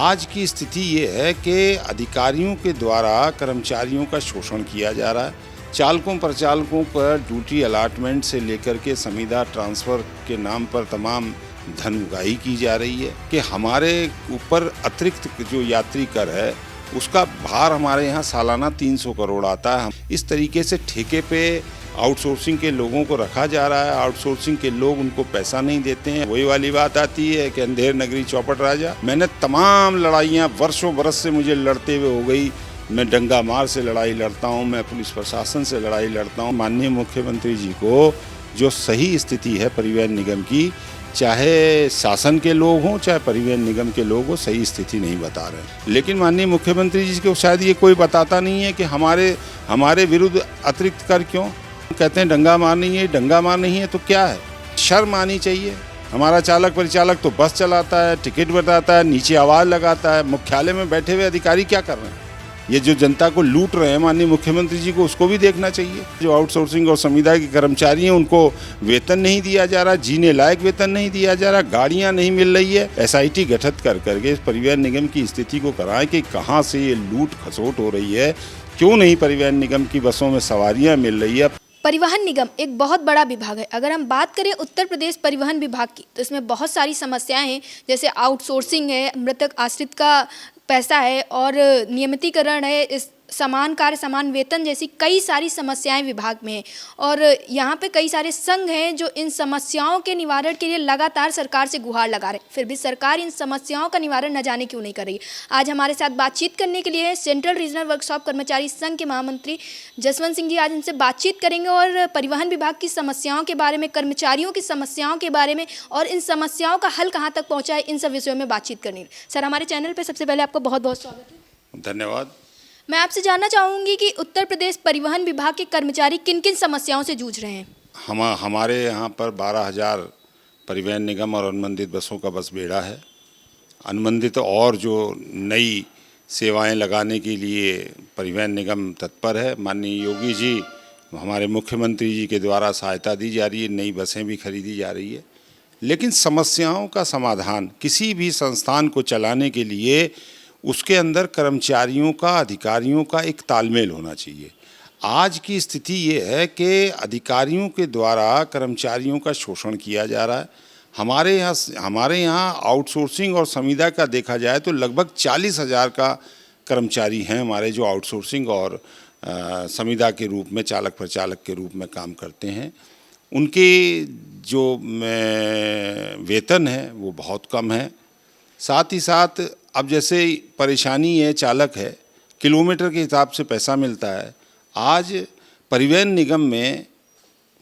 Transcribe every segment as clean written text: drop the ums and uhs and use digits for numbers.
आज की स्थिति ये है कि अधिकारियों के द्वारा कर्मचारियों का शोषण किया जा रहा है। चालकों प्रचालकों पर ड्यूटी अलॉटमेंट से लेकर के संविदा ट्रांसफ़र के नाम पर तमाम धन उगाही की जा रही है कि हमारे ऊपर अतिरिक्त जो यात्री कर है उसका भार हमारे यहाँ सालाना 300 करोड़ आता है। इस तरीके से ठेके पे आउटसोर्सिंग के लोगों को रखा जा रहा है। आउटसोर्सिंग के लोग उनको पैसा नहीं देते हैं। वही वाली बात आती है कि अंधेर नगरी चौपट राजा। मैंने तमाम लड़ाइयाँ वर्षों बरस से मुझे लड़ते हुए हो गई। मैं डंगा मार से लड़ाई लड़ता हूँ, मैं पुलिस प्रशासन से लड़ाई लड़ता हूँ। माननीय मुख्यमंत्री जी को जो सही स्थिति है परिवहन निगम की, चाहे शासन के लोग हों चाहे परिवहन निगम के लोग हों, सही स्थिति नहीं बता रहे। लेकिन माननीय मुख्यमंत्री जी को शायद ये कोई बताता नहीं है कि हमारे विरुद्ध अतिरिक्त कर क्यों कहते हैं। डंगा मार नहीं है तो क्या है? शर्म आनी चाहिए। हमारा चालक परिचालक तो बस चलाता है, टिकट बताता है, नीचे आवाज़ लगाता है। मुख्यालय में बैठे हुए अधिकारी क्या कर रहे हैं? ये जो जनता को लूट रहे हैं माननीय मुख्यमंत्री जी को, उसको भी देखना चाहिए। जो आउटसोर्सिंग और संविदा के कर्मचारी हैं उनको वेतन नहीं दिया जा रहा, जीने लायक वेतन नहीं दिया जा रहा, गाड़ियां नहीं मिल रही है। एसआईटी गठित करके इस परिवहन निगम की स्थिति को कराएं कि कहां से ये लूट खसोट हो रही है, क्यों नहीं परिवहन निगम की बसों में सवारियाँ मिल रही है। परिवहन निगम एक बहुत बड़ा विभाग है। अगर हम बात करें उत्तर प्रदेश परिवहन विभाग की, तो इसमें बहुत सारी समस्याएं हैं, जैसे आउटसोर्सिंग है, मृतक आश्रित का पैसा है और नियमितीकरण है, इस समान कार्य समान वेतन जैसी कई सारी समस्याएं विभाग में हैं। और यहाँ पे कई सारे संघ हैं जो इन समस्याओं के निवारण के लिए लगातार सरकार से गुहार लगा रहे हैं, फिर भी सरकार इन समस्याओं का निवारण न जाने क्यों नहीं कर रही। आज हमारे साथ बातचीत करने के लिए सेंट्रल रीजनल वर्कशॉप कर्मचारी संघ के महामंत्री जसवंत सिंह जी आज इनसे बातचीत करेंगे और परिवहन विभाग की समस्याओं के बारे में, कर्मचारियों की समस्याओं के बारे में और इन समस्याओं का हल कहाँ तक पहुँचा है, इन सब विषयों में बातचीत करनी। सर, हमारे चैनल पर सबसे पहले आपका बहुत बहुत स्वागत है। धन्यवाद। मैं आपसे जानना चाहूँगी कि उत्तर प्रदेश परिवहन विभाग के कर्मचारी किन किन समस्याओं से जूझ रहे हैं। हमारे यहाँ पर 12,000 परिवहन निगम और अनुबंधित बसों का बस बेड़ा है। अनुबंधित और जो नई सेवाएं लगाने के लिए परिवहन निगम तत्पर है। माननीय योगी जी, हमारे मुख्यमंत्री जी के द्वारा सहायता दी जा रही है, नई बसें भी खरीदी जा रही है। लेकिन समस्याओं का समाधान किसी भी संस्थान को चलाने के लिए उसके अंदर कर्मचारियों का, अधिकारियों का एक तालमेल होना चाहिए। आज की स्थिति ये है कि अधिकारियों के द्वारा कर्मचारियों का शोषण किया जा रहा है। हमारे यहाँ आउटसोर्सिंग और संविदा का देखा जाए तो लगभग 40,000 का कर्मचारी हैं हमारे, जो आउटसोर्सिंग और संविदा के रूप में, चालक प्रचालक के रूप में काम करते हैं। उनके जो वेतन है वो बहुत कम है। साथ ही साथ अब जैसे परेशानी है, चालक है, किलोमीटर के हिसाब से पैसा मिलता है। आज परिवहन निगम में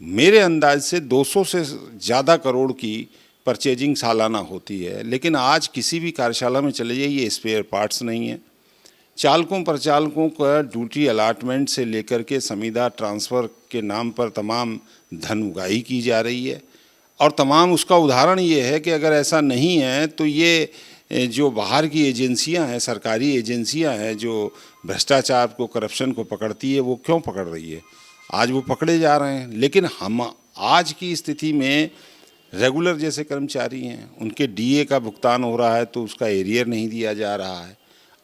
मेरे अंदाज से 200 से ज़्यादा करोड़ की परचेजिंग सालाना होती है, लेकिन आज किसी भी कार्यशाला में चले जाइए, स्पेयर पार्ट्स नहीं है। चालकों प्रचालकों का ड्यूटी अलॉटमेंट से लेकर के संविदा ट्रांसफ़र के नाम पर तमाम धन उगाही की जा रही है। और तमाम उसका उदाहरण ये है कि अगर ऐसा नहीं है तो ये जो बाहर की एजेंसियां हैं, सरकारी एजेंसियां हैं, जो भ्रष्टाचार को, करप्शन को पकड़ती है, वो क्यों पकड़ रही है? आज वो पकड़े जा रहे हैं। लेकिन हम आज की स्थिति में रेगुलर जैसे कर्मचारी हैं, उनके डीए का भुगतान हो रहा है तो उसका एरियर नहीं दिया जा रहा है।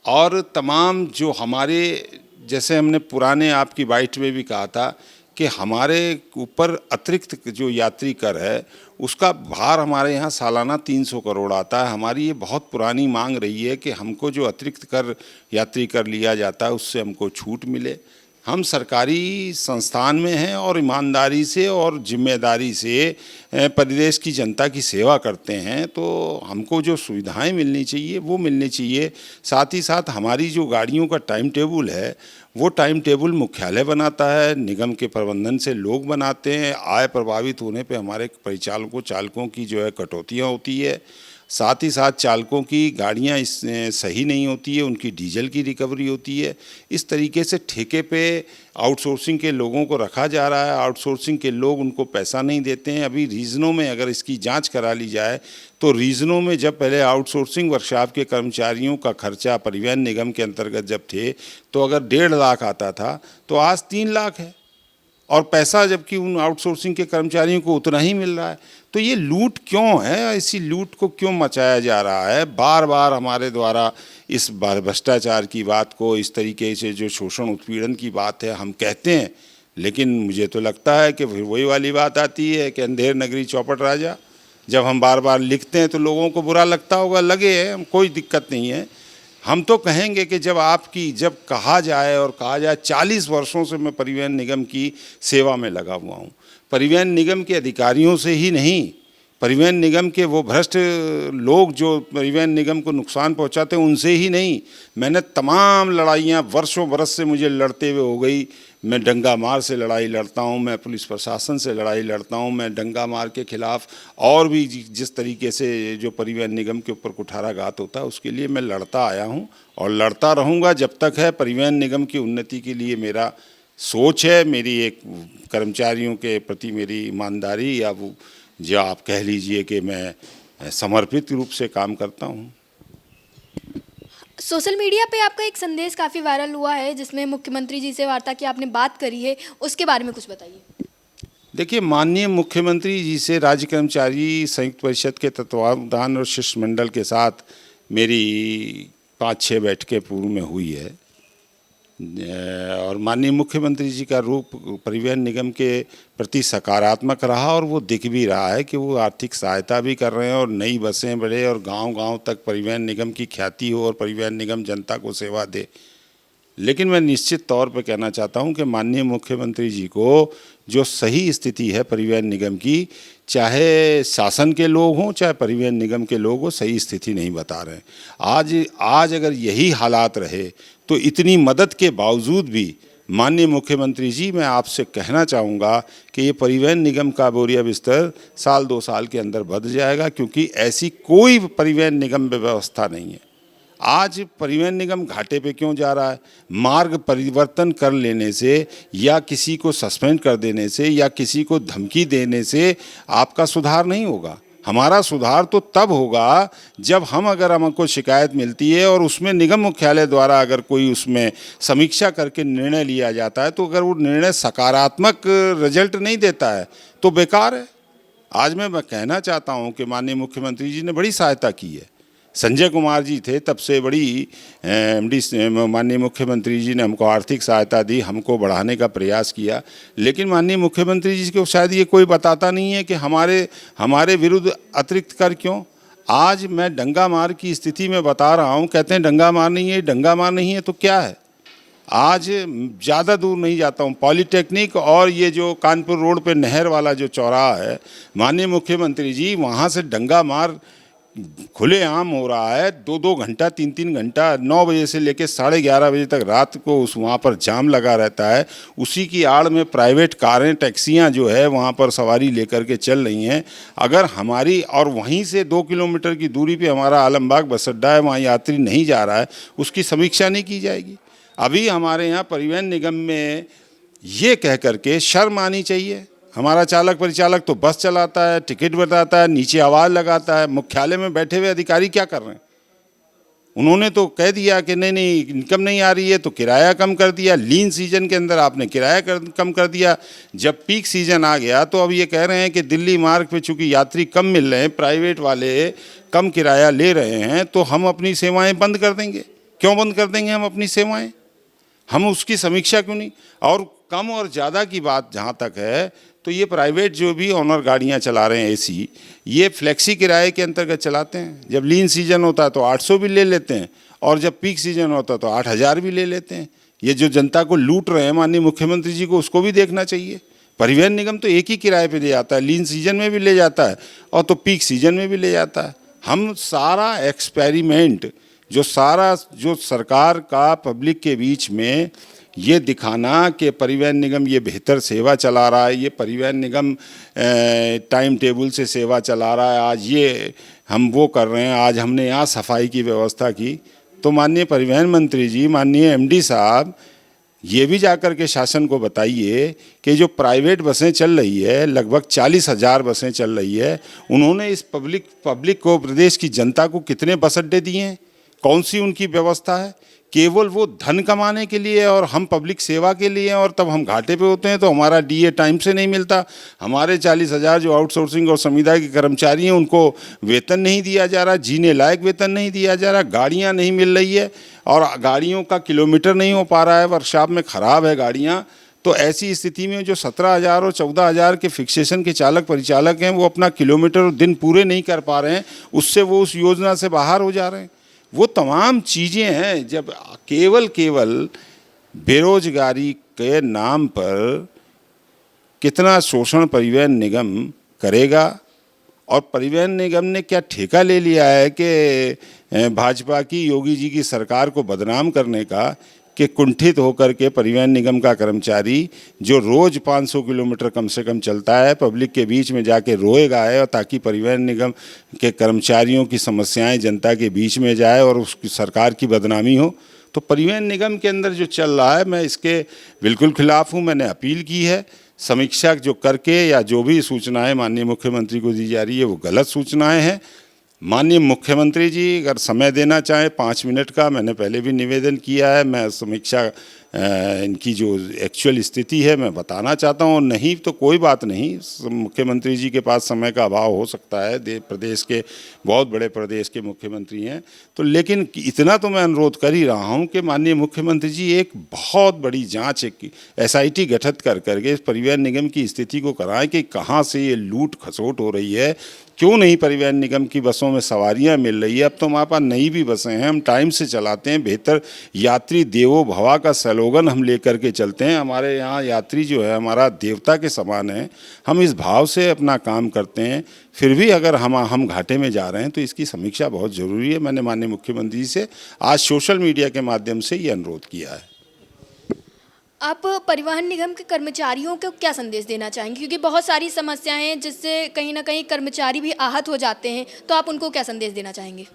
और तमाम जो हमारे, जैसे हमने पुराने आपकी बाइट में भी कहा था कि हमारे ऊपर अतिरिक्त जो यात्री कर है उसका भार हमारे यहाँ सालाना 300 करोड़ आता है। हमारी ये बहुत पुरानी मांग रही है कि हमको जो अतिरिक्त कर यात्री कर लिया जाता है उससे हमको छूट मिले। हम सरकारी संस्थान में हैं और ईमानदारी से और जिम्मेदारी से प्रदेश की जनता की सेवा करते हैं, तो हमको जो सुविधाएं मिलनी चाहिए वो मिलनी चाहिए। साथ ही साथ हमारी जो गाड़ियों का टाइम टेबल है वो टाइम टेबल मुख्यालय बनाता है, निगम के प्रबंधन से लोग बनाते हैं। आय प्रभावित होने पे हमारे परिचालकों, चालकों की जो है कटौतियाँ होती है। साथ ही साथ चालकों की गाड़ियाँ सही नहीं होती है, उनकी डीजल की रिकवरी होती है। इस तरीके से ठेके पे आउटसोर्सिंग के लोगों को रखा जा रहा है। आउटसोर्सिंग के लोग उनको पैसा नहीं देते हैं। अभी रीजनों में अगर इसकी जांच करा ली जाए तो रीजनों में जब पहले आउटसोर्सिंग वर्कशॉप के कर्मचारियों का खर्चा परिवहन निगम के अंतर्गत जब थे तो अगर 1.5 लाख आता था तो आज 3 लाख है। और पैसा जबकि उन आउटसोर्सिंग के कर्मचारियों को उतना ही मिल रहा है। तो ये लूट क्यों है, इसी लूट को क्यों मचाया जा रहा है? बार बार हमारे द्वारा इस भ्रष्टाचार की बात को, इस तरीके से जो शोषण उत्पीड़न की बात है हम कहते हैं, लेकिन मुझे तो लगता है कि फिर वही वाली बात आती है कि अंधेर नगरी चौपट राजा। जब हम बार बार लिखते हैं तो लोगों को बुरा लगता होगा, लगे है, कोई दिक्कत नहीं है। हम तो कहेंगे कि जब कहा जाए और कहा जाए 40 वर्षों से मैं परिवहन निगम की सेवा में लगा हुआ हूँ, परिवहन निगम के अधिकारियों से ही नहीं, परिवहन निगम के वो भ्रष्ट लोग जो परिवहन निगम को नुकसान पहुंचाते हैं उनसे ही नहीं, मैंने तमाम लड़ाइयाँ वर्षों बरस से मुझे लड़ते हुए हो गई। मैं डंगा मार से लड़ाई लड़ता हूँ, मैं पुलिस प्रशासन से लड़ाई लड़ता हूँ, मैं डंगा मार के खिलाफ और भी जिस तरीके से जो परिवहन निगम के ऊपर कुठाराघात होता है उसके लिए मैं लड़ता आया हूँ और लड़ता रहूँगा जब तक है। परिवहन निगम की उन्नति के लिए मेरा सोच है, मेरी एक कर्मचारियों के प्रति मेरी ईमानदारी, या वो जो आप कह लीजिए कि मैं समर्पित रूप से काम करता हूँ। सोशल मीडिया पे आपका एक संदेश काफ़ी वायरल हुआ है जिसमें मुख्यमंत्री जी से वार्ता की आपने बात करी है, उसके बारे में कुछ बताइए। देखिए, माननीय मुख्यमंत्री जी से राज्य कर्मचारी संयुक्त परिषद के तत्वावधान और शिष्टमंडल के साथ मेरी 5-6 बैठकें पूर्व में हुई है और माननीय मुख्यमंत्री जी का रूप परिवहन निगम के प्रति सकारात्मक रहा और वो दिख भी रहा है कि वो आर्थिक सहायता भी कर रहे हैं और नई बसें बढ़े और गांव-गांव तक परिवहन निगम की ख्याति हो और परिवहन निगम जनता को सेवा दे। लेकिन मैं निश्चित तौर पर कहना चाहता हूं कि माननीय मुख्यमंत्री जी को जो सही स्थिति है परिवहन निगम की, चाहे शासन के लोग हों चाहे परिवहन निगम के लोग हों, सही स्थिति नहीं बता रहे हैं। आज अगर यही हालात रहे तो इतनी मदद के बावजूद भी माननीय मुख्यमंत्री जी, मैं आपसे कहना चाहूँगा कि ये परिवहन निगम का बोरिया बिस्तर 1-2 साल के अंदर बढ़ जाएगा, क्योंकि ऐसी कोई परिवहन निगम व्यवस्था नहीं है। आज परिवहन निगम घाटे पे क्यों जा रहा है? मार्ग परिवर्तन कर लेने से या किसी को सस्पेंड कर देने से या किसी को धमकी देने से आपका सुधार नहीं होगा। हमारा सुधार तो तब होगा जब अगर हमको शिकायत मिलती है और उसमें निगम मुख्यालय द्वारा अगर कोई उसमें समीक्षा करके निर्णय लिया जाता है, तो अगर वो निर्णय सकारात्मक रिजल्ट नहीं देता है तो बेकार है। आज मैं कहना चाहता हूँ कि माननीय मुख्यमंत्री जी ने बड़ी सहायता की है। संजय कुमार जी थे तब से बड़ी माननीय मुख्यमंत्री जी ने हमको आर्थिक सहायता दी, हमको बढ़ाने का प्रयास किया। लेकिन माननीय मुख्यमंत्री जी को शायद ये कोई बताता नहीं है कि हमारे विरुद्ध अतिरिक्त कर क्यों। आज मैं डंगा मार की स्थिति में बता रहा हूँ, कहते हैं डंगा मार नहीं है, डंगा मार नहीं है तो क्या है? आज ज़्यादा दूर नहीं जाता हूँ, पॉलीटेक्निक और ये जो कानपुर रोड पे नहर वाला जो चौराहा है, माननीय मुख्यमंत्री जी वहाँ से डंगा मार खुलेआम हो रहा है। 2-2 घंटा 3-3 घंटा 9 बजे से लेकर 11:30 बजे तक रात को वहाँ पर जाम लगा रहता है। उसी की आड़ में प्राइवेट कारें, टैक्सियाँ जो है वहाँ पर सवारी लेकर के चल रही हैं। अगर हमारी और वहीं से 2 किलोमीटर की दूरी पे हमारा आलमबाग बस अड्डा है, वहाँ यात्री नहीं जा रहा है, उसकी समीक्षा नहीं की जाएगी। अभी हमारे यहाँ परिवहन निगम में ये कह करके शर्म आनी चाहिए। हमारा चालक परिचालक तो बस चलाता है, टिकट बताता है, नीचे आवाज़ लगाता है। मुख्यालय में बैठे हुए अधिकारी क्या कर रहे हैं? उन्होंने तो कह दिया कि नहीं इनकम नहीं आ रही है तो किराया कम कर दिया। लीन सीजन के अंदर आपने किराया कम कर दिया। जब पीक सीजन आ गया तो अब ये कह रहे हैं कि दिल्ली मार्ग पे चूँकि यात्री कम मिल रहे हैं, प्राइवेट वाले कम किराया ले रहे हैं, तो हम अपनी सेवाएँ बंद कर देंगे। क्यों बंद कर देंगे हम अपनी सेवाएँ? हम उसकी समीक्षा क्यों नहीं? और कम और ज़्यादा की बात जहाँ तक है, तो ये प्राइवेट जो भी ऑनर गाड़ियाँ चला रहे हैं एसी, ये फ्लेक्सी किराए के अंतर्गत चलाते हैं। जब लीन सीजन होता है तो 800 भी ले लेते हैं और जब पीक सीजन होता है तो 8000 भी ले लेते हैं। ये जो जनता को लूट रहे हैं माननीय मुख्यमंत्री जी को, उसको भी देखना चाहिए। परिवहन निगम तो एक ही किराए पे ले जाता है, लीन सीजन में भी ले जाता है और तो पीक सीजन में भी ले जाता है। हम सारा एक्सपेरिमेंट जो सरकार का पब्लिक के बीच में ये दिखाना कि परिवहन निगम ये बेहतर सेवा चला रहा है, ये परिवहन निगम टाइम टेबल से सेवा चला रहा है, आज ये हम वो कर रहे हैं, आज हमने यहाँ सफाई की व्यवस्था की, तो माननीय परिवहन मंत्री जी, माननीय एमडी साहब, ये भी जाकर के शासन को बताइए कि जो प्राइवेट बसें चल रही है, लगभग 40,000 बसें चल रही है, उन्होंने इस पब्लिक को, प्रदेश की जनता को कितने बस अड्डे दिए हैं? कौन सी उनकी व्यवस्था है? केवल वो धन कमाने के लिए और हम पब्लिक सेवा के लिए, और तब हम घाटे पे होते हैं तो हमारा डीए टाइम से नहीं मिलता। हमारे 40,000 जो आउटसोर्सिंग और संविदा के कर्मचारी हैं उनको वेतन नहीं दिया जा रहा, जीने लायक वेतन नहीं दिया जा रहा, गाड़ियां नहीं मिल रही है और गाड़ियों का किलोमीटर नहीं हो पा रहा है, वर्कशॉप में ख़राब है गाड़ियाँ। तो ऐसी स्थिति में जो 17,000 और 14,000 के फिक्सेशन के चालक परिचालक हैं वो अपना किलोमीटर दिन पूरे नहीं कर पा रहे हैं, उससे वो उस योजना से बाहर हो जा रहे हैं। वो तमाम चीज़ें हैं। जब केवल बेरोजगारी के नाम पर कितना शोषण परिवहन निगम करेगा, और परिवहन निगम ने क्या ठेका ले लिया है कि भाजपा की, योगी जी की सरकार को बदनाम करने का, कि कुंठित होकर के परिवहन निगम का कर्मचारी जो रोज़ 500 किलोमीटर कम से कम चलता है, पब्लिक के बीच में जाके रोएगा है, और ताकि परिवहन निगम के कर्मचारियों की समस्याएं जनता के बीच में जाए और उसकी सरकार की बदनामी हो। तो परिवहन निगम के अंदर जो चल रहा है, मैं इसके बिल्कुल खिलाफ हूँ। मैंने अपील की है, समीक्षा जो करके या जो भी सूचनाएं माननीय मुख्यमंत्री को दी जा रही है वो गलत सूचनाएं हैं। माननीय मुख्यमंत्री जी अगर समय देना चाहें 5 मिनट का, मैंने पहले भी निवेदन किया है, मैं समीक्षा इनकी जो एक्चुअल स्थिति है मैं बताना चाहता हूँ। नहीं तो कोई बात नहीं, मुख्यमंत्री जी के पास समय का अभाव हो सकता है, प्रदेश के बहुत बड़े प्रदेश के मुख्यमंत्री हैं, तो लेकिन इतना तो मैं अनुरोध कर ही रहा हूँ कि माननीय मुख्यमंत्री जी एक बहुत बड़ी जांच, एक SIT गठित करके इस परिवहन निगम की स्थिति को कराएं कि कहाँ से ये लूट खसोट हो रही है, क्यों नहीं परिवहन निगम की बसों में सवारियां मिल रही है। अब तो हमारे पास नई भी बसें हैं, हम टाइम से चलाते हैं, बेहतर यात्री देवो भवा का स्लोगन हम लेकर के चलते हैं। हमारे यहाँ यात्री जो है हमारा देवता के समान है, हम इस भाव से अपना काम करते हैं। फिर भी अगर हम घाटे में जा रहे हैं तो इसकी समीक्षा बहुत ज़रूरी है। मैंने माननीय मुख्यमंत्री से आज सोशल मीडिया के माध्यम से ये अनुरोध किया है। आप परिवहन निगम के कर्मचारियों को क्या संदेश देना चाहेंगे, क्योंकि बहुत सारी समस्याएं हैं जिससे कहीं ना कहीं कर्मचारी भी आहत हो जाते हैं, तो आप उनको क्या संदेश देना चाहेंगे?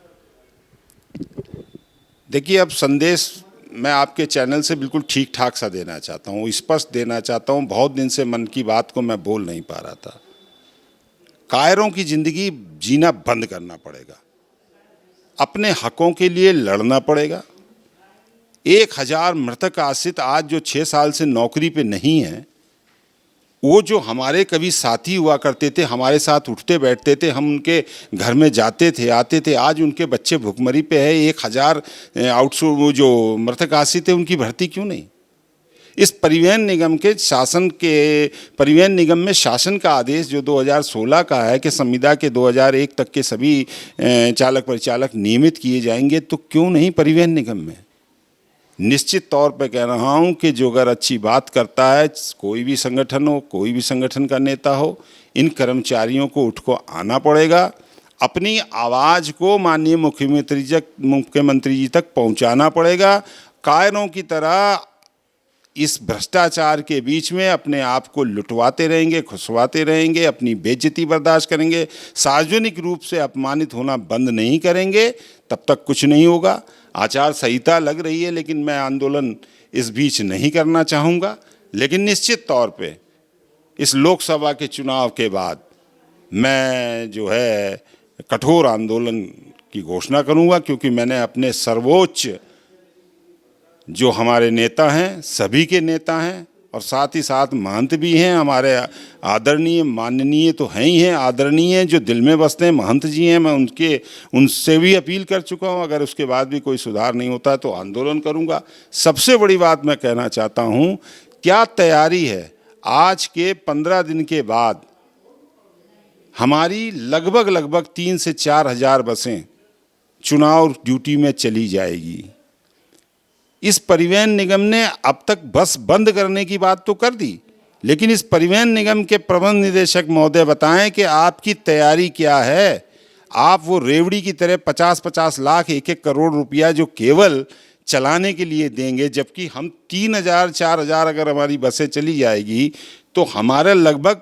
देखिए, अब संदेश मैं आपके चैनल से बिल्कुल ठीक ठाक सा देना चाहता हूँ, स्पष्ट देना चाहता हूँ। बहुत दिन से मन की बात को मैं बोल नहीं पा रहा था। कायरों की ज़िंदगी जीना बंद करना पड़ेगा, अपने हकों के लिए लड़ना पड़ेगा। 1,000 मृतक आश्रित आज जो 6 साल से नौकरी पे नहीं है, वो जो हमारे कभी साथी हुआ करते थे, हमारे साथ उठते बैठते थे, हम उनके घर में जाते थे आते थे, आज उनके बच्चे भुखमरी पे है। 1,000 आउटसोर्स जो मृतक आश्रित थे उनकी भर्ती क्यों नहीं? इस परिवहन निगम के परिवहन निगम में शासन का आदेश जो 2016 का है कि संविदा के 2001 तक के सभी चालक परिचालक नियमित किए जाएंगे, तो क्यों नहीं परिवहन निगम में? निश्चित तौर पे कह रहा हूँ कि जो अगर अच्छी बात करता है, कोई भी संगठन हो, कोई भी संगठन का नेता हो, इन कर्मचारियों को उठ को आना पड़ेगा, अपनी आवाज़ को माननीय मुख्यमंत्री जी तक पहुँचाना पड़ेगा। कायरों की तरह इस भ्रष्टाचार के बीच में अपने आप को लुटवाते रहेंगे, खुसवाते रहेंगे, अपनी बेइज्जती बर्दाश्त करेंगे, सार्वजनिक रूप से अपमानित होना बंद नहीं करेंगे, तब तक कुछ नहीं होगा। आचार संहिता लग रही है, लेकिन मैं आंदोलन इस बीच नहीं करना चाहूँगा। लेकिन निश्चित तौर पे इस लोकसभा के चुनाव के बाद मैं जो है कठोर आंदोलन की घोषणा करूँगा, क्योंकि मैंने अपने सर्वोच्च जो हमारे नेता हैं, सभी के नेता हैं और साथ ही साथ महंत भी हैं, हमारे आदरणीय माननीय तो हैं ही हैं, आदरणीय जो दिल में बसते हैं महंत जी हैं, मैं उनसे भी अपील कर चुका हूं। अगर उसके बाद भी कोई सुधार नहीं होता तो आंदोलन करूंगा। सबसे बड़ी बात मैं कहना चाहता हूं, क्या तैयारी है? आज के 15 दिन के बाद हमारी लगभग 3 से 4 हज़ार बसें चुनाव ड्यूटी में चली जाएगी। इस परिवहन निगम ने अब तक बस बंद करने की बात तो कर दी, लेकिन इस परिवहन निगम के प्रबंध निदेशक महोदय बताएं कि आपकी तैयारी क्या है। आप वो रेवड़ी की तरह 50-50 लाख 1-1 करोड़ रुपया जो केवल चलाने के लिए देंगे, जबकि हम 3,000-4,000 अगर हमारी बसें चली जाएगी तो हमारा लगभग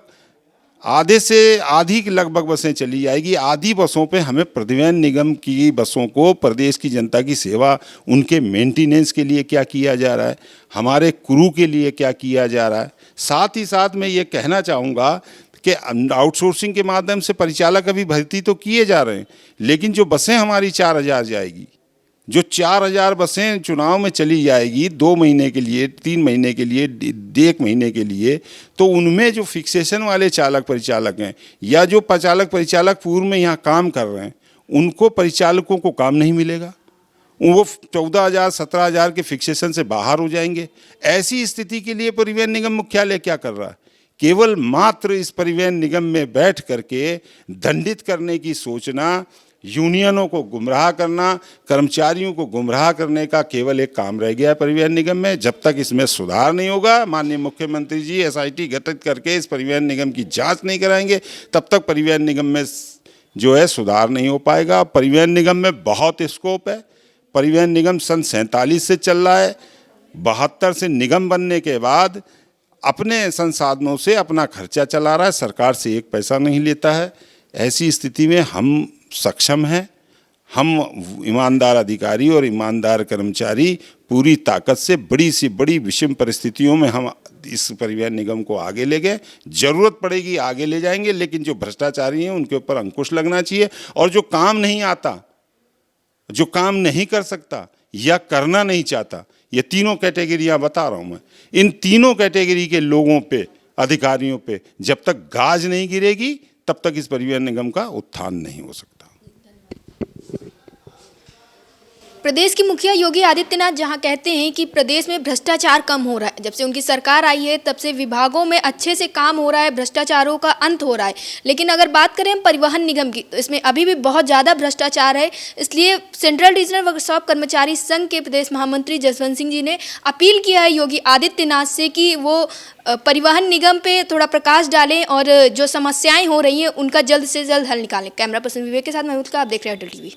आधे से आधी की लगभग बसें चली जाएगी। आधी बसों पे हमें परिवहन निगम की बसों को प्रदेश की जनता की सेवा, उनके मेंटेनेंस के लिए क्या किया जा रहा है, हमारे क्रू के लिए क्या किया जा रहा है। साथ ही साथ मैं ये कहना चाहूँगा कि आउटसोर्सिंग के माध्यम से परिचालक अभी भर्ती तो किए जा रहे हैं, लेकिन जो बसें हमारी 4,000 जाएगी, जो 4000 बसें चुनाव में चली जाएगी 2 महीने के लिए, 3 महीने के लिए, 1 महीने के लिए, तो उनमें जो फिक्सेशन वाले चालक परिचालक हैं या जो चालक परिचालक पूर्व में यहाँ काम कर रहे हैं, उनको परिचालकों को काम नहीं मिलेगा। वो 14,000 17,000 के फिक्सेशन से बाहर हो जाएंगे। ऐसी स्थिति के लिए परिवहन निगम मुख्यालय क्या कर रहा है? केवल मात्र इस परिवहन निगम में बैठ करके दंडित करने की सोचना, यूनियनों को गुमराह करना, कर्मचारियों को गुमराह करने का केवल एक काम रह गया है परिवहन निगम में। जब तक इसमें सुधार नहीं होगा, माननीय मुख्यमंत्री जी SIT गठित करके इस परिवहन निगम की जांच नहीं कराएंगे, तब तक परिवहन निगम में जो है सुधार नहीं हो पाएगा। परिवहन निगम में बहुत स्कोप है। परिवहन निगम सन 47 से चल रहा है। 72 से निगम बनने के बाद अपने संसाधनों से अपना खर्चा चला रहा है, सरकार से एक पैसा नहीं लेता है। ऐसी स्थिति में हम सक्षम हैं। हम ईमानदार अधिकारी और ईमानदार कर्मचारी पूरी ताकत से बड़ी से बड़ी विषम परिस्थितियों में हम इस परिवहन निगम को आगे ले गए। जरूरत पड़ेगी आगे ले जाएंगे, लेकिन जो भ्रष्टाचारी हैं उनके ऊपर अंकुश लगना चाहिए। और जो काम नहीं आता, जो काम नहीं कर सकता या करना नहीं चाहता, ये तीनों कैटेगरियां बता रहा हूं मैं, इन तीनों कैटेगरी के लोगों पे, अधिकारियों पे जब तक गाज नहीं गिरेगी तब तक इस परिवहन निगम का उत्थान नहीं हो सकता। प्रदेश की मुखिया योगी आदित्यनाथ जहां कहते हैं कि प्रदेश में भ्रष्टाचार कम हो रहा है, जब से उनकी सरकार आई है तब से विभागों में अच्छे से काम हो रहा है, भ्रष्टाचारों का अंत हो रहा है। लेकिन अगर बात करें हम परिवहन निगम की, तो इसमें अभी भी बहुत ज़्यादा भ्रष्टाचार है। इसलिए सेंट्रल रीजनल वर्कशॉप कर्मचारी संघ के प्रदेश महामंत्री जसवंत सिंह जी ने अपील किया है योगी आदित्यनाथ से कि वो परिवहन निगम पे थोड़ा प्रकाश डालें और जो समस्याएं हो रही हैं उनका जल्द से जल्द हल निकालें। कैमरा पर्सन विवेक के साथ महमूद का, आप देख रहे हैं अटल TV।